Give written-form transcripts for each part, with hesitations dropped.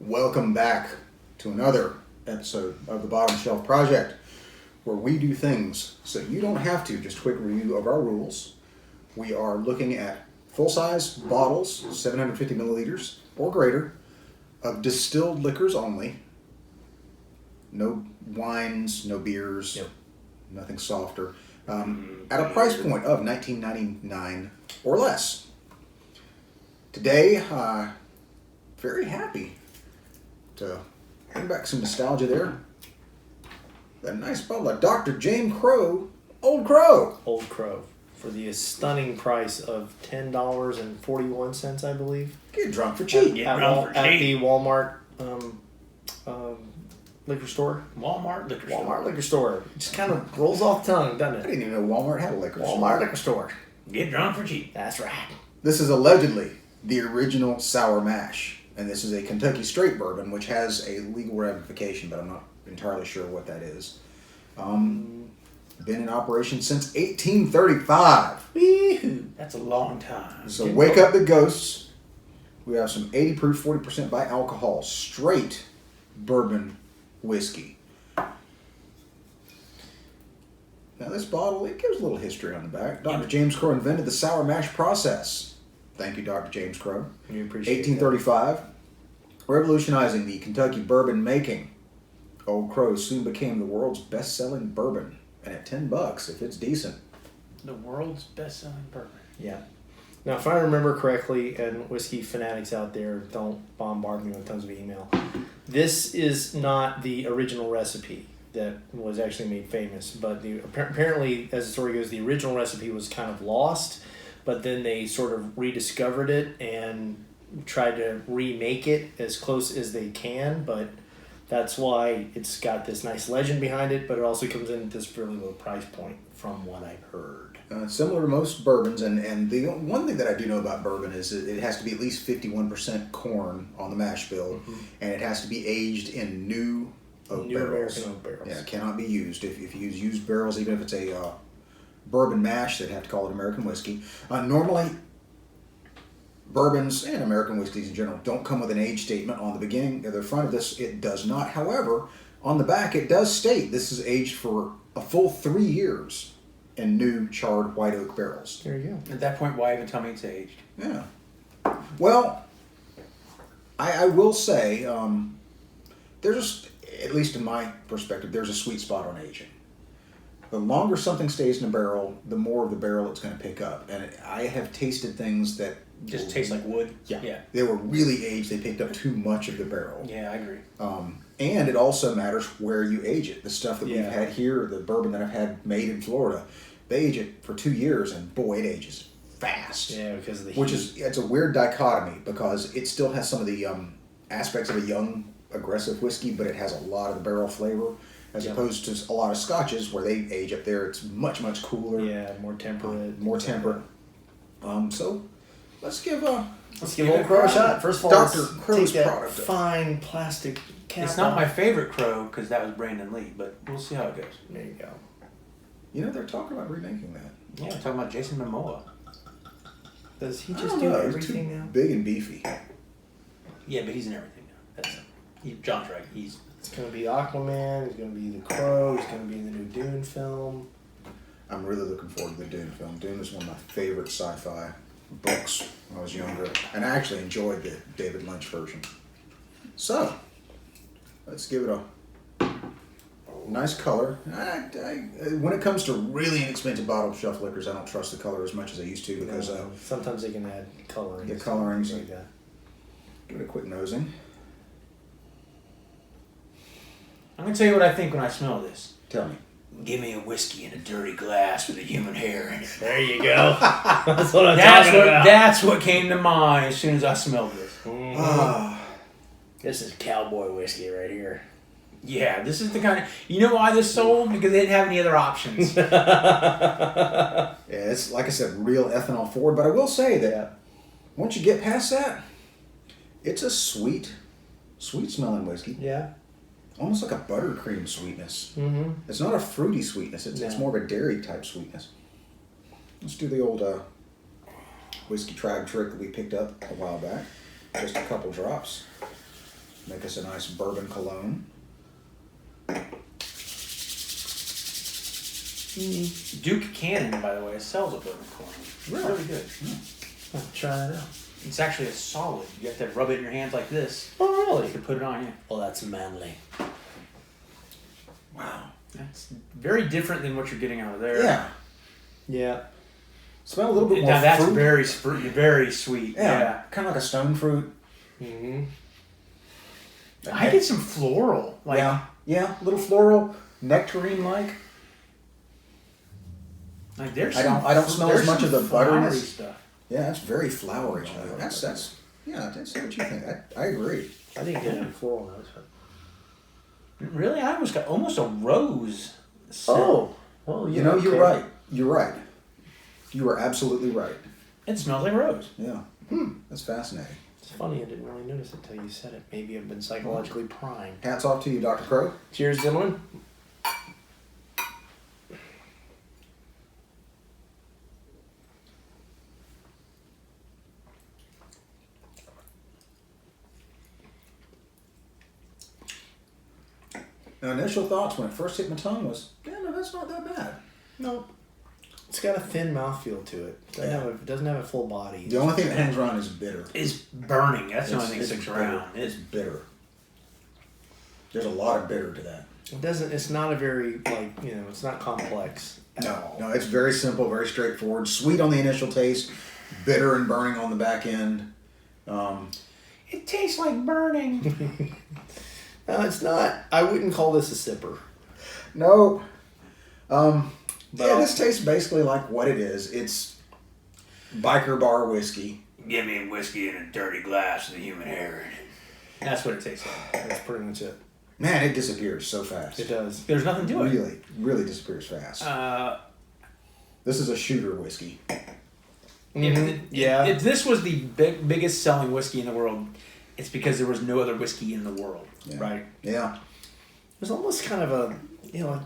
Welcome back to another episode of the Bottom Shelf Project, where we do things so you don't have to. Just a quick review of our rules. We are looking at full-size bottles, 750 milliliters or greater, of distilled liquors only. No wines, no beers, nothing softer. At a price point of $19.99 or less. Today, very happy to bring back some nostalgia there. That nice bottle of Dr. James Crow, Old Crow. Old Crow. For the stunning price of $10.41, I believe. Get drunk for cheap. At the Walmart liquor store. Walmart liquor store. It just kind of rolls off the tongue, doesn't I it? didn't even know Walmart had a liquor store. Walmart liquor store. Get drunk for cheap. That's right. This is allegedly the original sour mash. And this is a Kentucky straight bourbon, which has a legal ramification, but I'm not entirely sure what that is. Been in operation since 1835. Wee-hoo. That's a long time. So wake up the ghosts. We have some 80 proof, 40% by alcohol, straight bourbon whiskey. Now this bottle, it gives a little history on the back. Dr. James Crow invented the sour mash process. Thank you, Dr. James Crow. We appreciate 1835, revolutionizing the Kentucky bourbon making. Old Crow soon became the world's best-selling bourbon, and at $10, if it's decent. The world's best-selling bourbon. Yeah. Now, if I remember correctly, and whiskey fanatics out there, don't bombard me with tons of email. This is not the original recipe that was actually made famous, but apparently, as the story goes, the original recipe was kind of lost, but then they sort of rediscovered it and tried to remake it as close as they can, but that's why it's got this nice legend behind it, but it also comes in at this fairly low price point from what I've heard. Similar to most bourbons, and the one thing that I do know about bourbon is it has to be at least 51% corn on the mash bill, and it has to be aged in new oak barrels. American oak barrels. Yeah, it cannot be used. If you use used barrels, even if it's a bourbon mash, they'd have to call it American whiskey. Normally, bourbons and American whiskeys in general don't come with an age statement on the beginning or the front of this. It does not. However, on the back it does state this is aged for a full 3 years in new charred white oak barrels. There you go. At that point, why even tell me it's aged? Yeah. Well, I will say there's, at least in my perspective, there's a sweet spot on aging. The longer something stays in a barrel, the more of the barrel it's going to pick up. And I have tasted things that Just tastes like wood? Yeah. They were really aged. They picked up too much of the barrel. Yeah, I agree. And it also matters where you age it. The stuff that we've had here, the bourbon that I've had made in Florida, they age it for 2 years, and boy, it ages fast. Yeah, because of the heat. It's a weird dichotomy because it still has some of the aspects of a young, aggressive whiskey, but it has a lot of the barrel flavor. As opposed to a lot of scotches where they age up there, it's much, much cooler. Yeah, more temperate. So let's give Old Crow a shot. First of all, Dr. let's Crow's take that product. fine plastic cap It's not off. my favorite Crow because that was Brandon Lee, but we'll see how it goes. There you go. You know, they're talking about remaking that. Yeah, we're talking about Jason Momoa. Does he I just don't do know, he's everything too now? big and beefy. Yeah, but he's in everything now. John's right. It's going to be Aquaman, he's going to be the Crow, he's going to be in the new Dune film. I'm really looking forward to the Dune film. Dune is one of my favorite sci-fi books when I was younger, and I actually enjoyed the David Lynch version. So, let's give it a nice color. When it comes to really inexpensive bottled shelf liquors, I don't trust the color as much as I used to because sometimes they can add coloring. Yeah, colorings. Like that. Give it a quick nosing. I'm going to tell you what I think when I smell this. Tell me. Give me a whiskey in a dirty glass with a human hair in it. There you go. That's what I'm talking about. That's what came to mind as soon as I smelled this. Mm-hmm. This is cowboy whiskey right here. Yeah, this is the kind of... You know why this sold? Because they didn't have any other options. Yeah, it's, like I said, real ethanol forward. But I will say that once you get past that, it's a sweet smelling whiskey. Yeah. Almost like a buttercream sweetness. Mm-hmm. It's not a fruity sweetness. It's more of a dairy type sweetness. Let's do the old whiskey tribe trick that we picked up a while back. Just a couple drops. Make us a nice bourbon cologne. Duke Cannon, by the way, sells a bourbon cologne. Really? Really good. I'll try that out. It's actually a solid. You have to rub it in your hands like this. Oh, really? You can put it on, yeah. Well, that's manly. Wow. That's very different than what you're getting out of there. Yeah. Yeah. Smell a little bit more Now that's fruit. very sweet. Yeah. Kind of like a stone fruit. Mm-hmm. I get some floral. Like, yeah, little floral, nectarine-like. like there's I don't smell as much of the flowery butteriness. stuff. Yeah, it's very flowery. That's what you think. I agree. I didn't get any floral notes. Really, I almost got almost a rose. scent. Oh, well, You know, you're right. You're right. You are absolutely right. It smells like rose. Yeah. That's fascinating. It's funny, I didn't really notice it until you said it. Maybe I've been psychologically primed. Hats off to you, Dr. Crow. Cheers, gentlemen. Now, initial thoughts when it first hit my tongue was, no, that's not that bad. Nope. It's got a thin mouthfeel to it. It doesn't have a full body. The only thing that hangs around is bitter. It's burning. That's the only thing that It's sticks bitter. around. It's bitter. There's a lot of bitter to that. It doesn't. It's not a very it's not complex at all. No, it's very simple, very straightforward. Sweet on the initial taste, bitter and burning on the back end. It tastes like burning. No, it's not. I wouldn't call this a sipper. No. But this tastes basically like what it is. It's biker bar whiskey. Give me whiskey in a dirty glass with a human hair in it. That's what it tastes like. That's pretty much it. Man, it disappears so fast. It does. There's nothing to it. Really, really disappears fast. This is a shooter whiskey. Yeah. If this was the biggest selling whiskey in the world, it's because there was no other whiskey in the world. Yeah. Right. Yeah. There's almost kind of a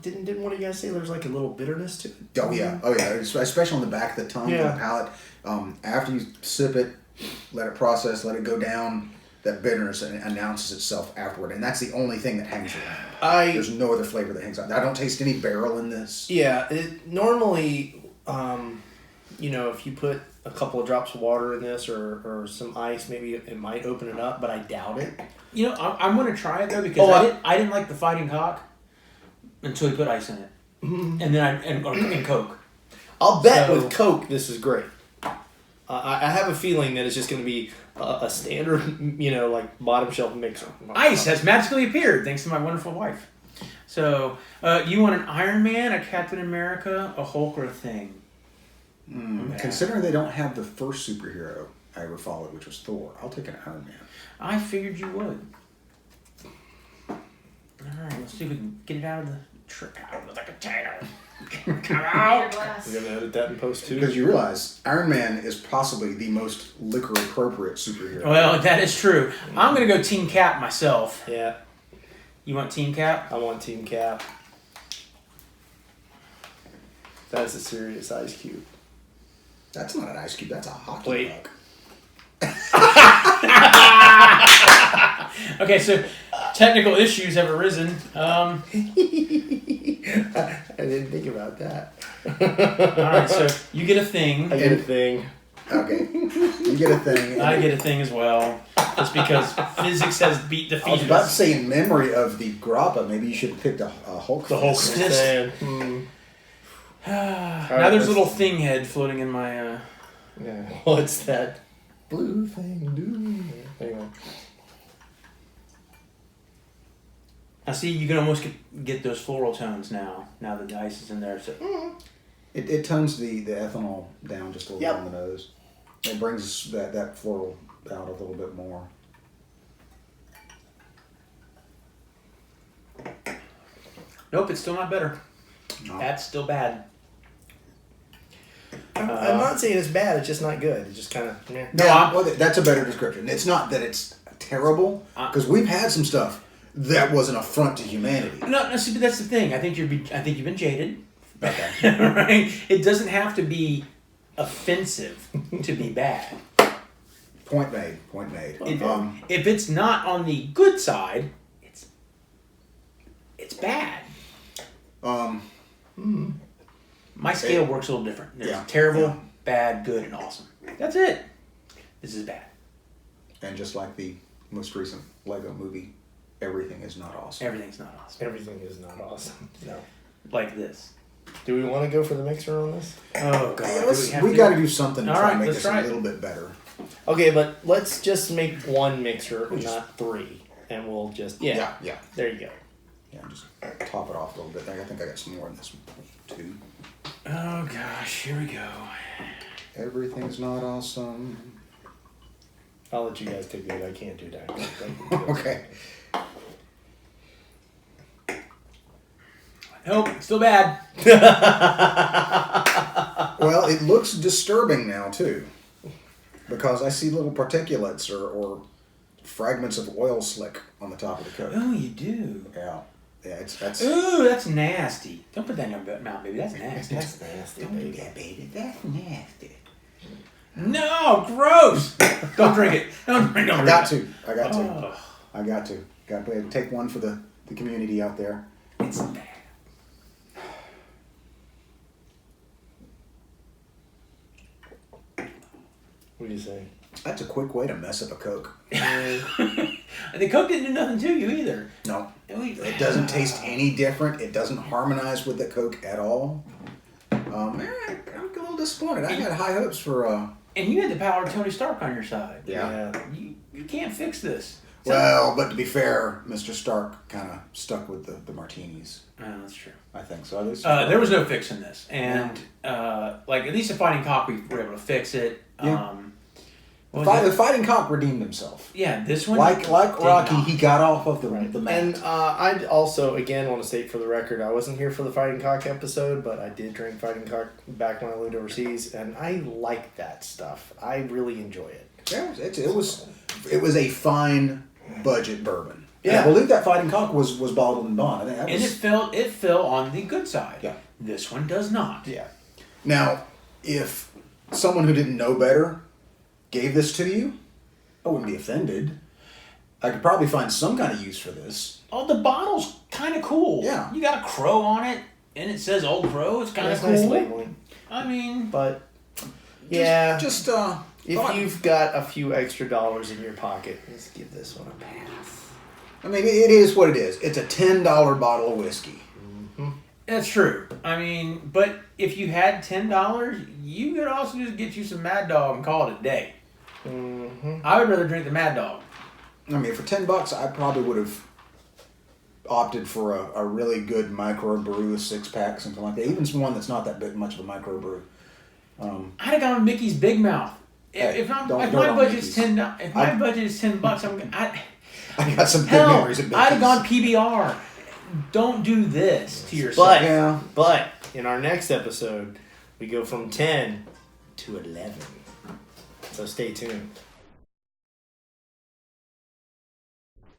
didn't one of you guys say there's like a little bitterness to it? Oh yeah. Especially on the back of the tongue, Yeah. the palate. After you sip it, let it process, let it go down. That bitterness announces itself afterward, and that's the only thing that hangs around. There's no other flavor that hangs out. I don't taste any barrel in this. Yeah. Normally, if you put a couple of drops of water in this or some ice, maybe it might open it up, but I doubt it. I'm going to try it though because I didn't like the Fighting Cock until he put ice in it, and then and Coke. I'll bet with Coke this is great. I have a feeling that it's just going to be a standard, like bottom shelf mixer. Ice has magically appeared thanks to my wonderful wife. So, you want an Iron Man, a Captain America, a Hulk, or a Thing? Considering they don't have the first superhero I ever followed, which was Thor, I'll take an Iron Man. I figured you would. Alright, let's see if we can get it out of the container. Come out! We're going to edit that in post too. Because you realize Iron Man is possibly the most liquor appropriate superhero. Well, that is true. I'm going to go Team Cap myself. Yeah. You want Team Cap? I want Team Cap. That's a serious ice cube. That's not an ice cube. That's a hockey Wait. puck. Okay, so technical issues have arisen. I didn't think about that. Alright, so you get a thing. I get a thing. Okay. You get a thing. I get a thing as well. Just because physics has defeated I was about to us. say, in memory of the grappa, maybe you should have picked a Hulk. The Hulk fist. fist. Now there's a little thing head floating in my... Yeah. What's that blue thing do? Anyway. I see you can almost get those floral tones now that the ice is in there. So It tones the ethanol down just a little on the nose. It brings that floral out a little bit more. Nope, it's still not better. No. That's still bad. I'm not saying it's bad, it's just not good. It's just kind of... Yeah. No, that's a better description. It's not that it's terrible, because we've had some stuff that was an affront to humanity. No, see, but that's the thing. I think you've been jaded. Okay. Right? It doesn't have to be offensive to be bad. Point made. Point made. If it's not on the good side, it's bad. My scale works a little different. There's terrible, bad, good, and awesome. That's it. This is bad. And just like the most recent Lego movie, everything is not awesome. Everything's not awesome. Everything is not awesome. No. Like this. Do we want to go for the mixer on this? Oh, God. Yeah, we got to do something to try and make this a little bit better. Okay, but let's just make one mixer, not three. And we'll just... Yeah. There you go. Yeah, just top it off a little bit. I think I got some more in this one. 2. Oh, gosh. Here we go. Everything's not awesome. I'll let you guys take it. I can't do that. Okay. Nope, still bad. Well, it looks disturbing now, too. Because I see little particulates or fragments of oil slick on the top of the Coke. Oh, you do? Yeah. Yeah, that's... Ooh, that's nasty. Don't put that in your mouth, baby. That's nasty. That's nasty, Don't baby. do that, baby. That's nasty. No, gross! Don't drink it. Don't drink it. I got to. I got to. Got to take one for the community out there. It's bad. What do you say? That's a quick way to mess up a Coke. The Coke didn't do nothing to you either. No. It doesn't taste any different. It doesn't harmonize with the Coke at all. I'm a little disappointed. I had high hopes for... And you had the power of Tony Stark on your side. Yeah. You can't fix this. Well, but to be fair, Mr. Stark kind of stuck with the martinis. Oh, that's true. I think so. At least there was no fixing this. And, at least the Fighting Cock, we were able to fix it. Yeah. The Fighting Cock redeemed himself. Yeah, this one... Like Rocky, he got off of the mat. And I also, again, want to state for the record, I wasn't here for the Fighting Cock episode, but I did drink Fighting Cock back when I lived overseas, and I like that stuff. I really enjoy it. Yeah, it was a fine budget bourbon. Yeah. And I believe that Fighting Cock was bottled in bond. I think it fell on the good side. Yeah. This one does not. Yeah. Now, if someone who didn't know better gave this to you, I wouldn't be offended. I could probably find some kind of use for this. Oh, the bottle's kind of cool. Yeah. You got a crow on it, and it says Old Crow. It's kind of cool. Nice labeling. I mean... But, yeah. Just if you've got a few extra dollars in your pocket, let's give this one a pass. I mean, it is what it is. It's a $10 bottle of whiskey. Mm-hmm. That's true. I mean, but if you had $10, you could also just get you some Mad Dog and call it a day. Mm-hmm. I would rather drink the Mad Dog. I mean, for $10, I probably would have opted for a really good microbrew, a 6-pack, something like that. Even one that's not that big, much of a microbrew. I'd have gone Mickey's Big Mouth. If my budget's $10, if my budget is $10, I got some good memories of Mickey's. I'd have gone PBR. Don't do this to yourself. But in our next episode, we go from 10 to 11. So stay tuned.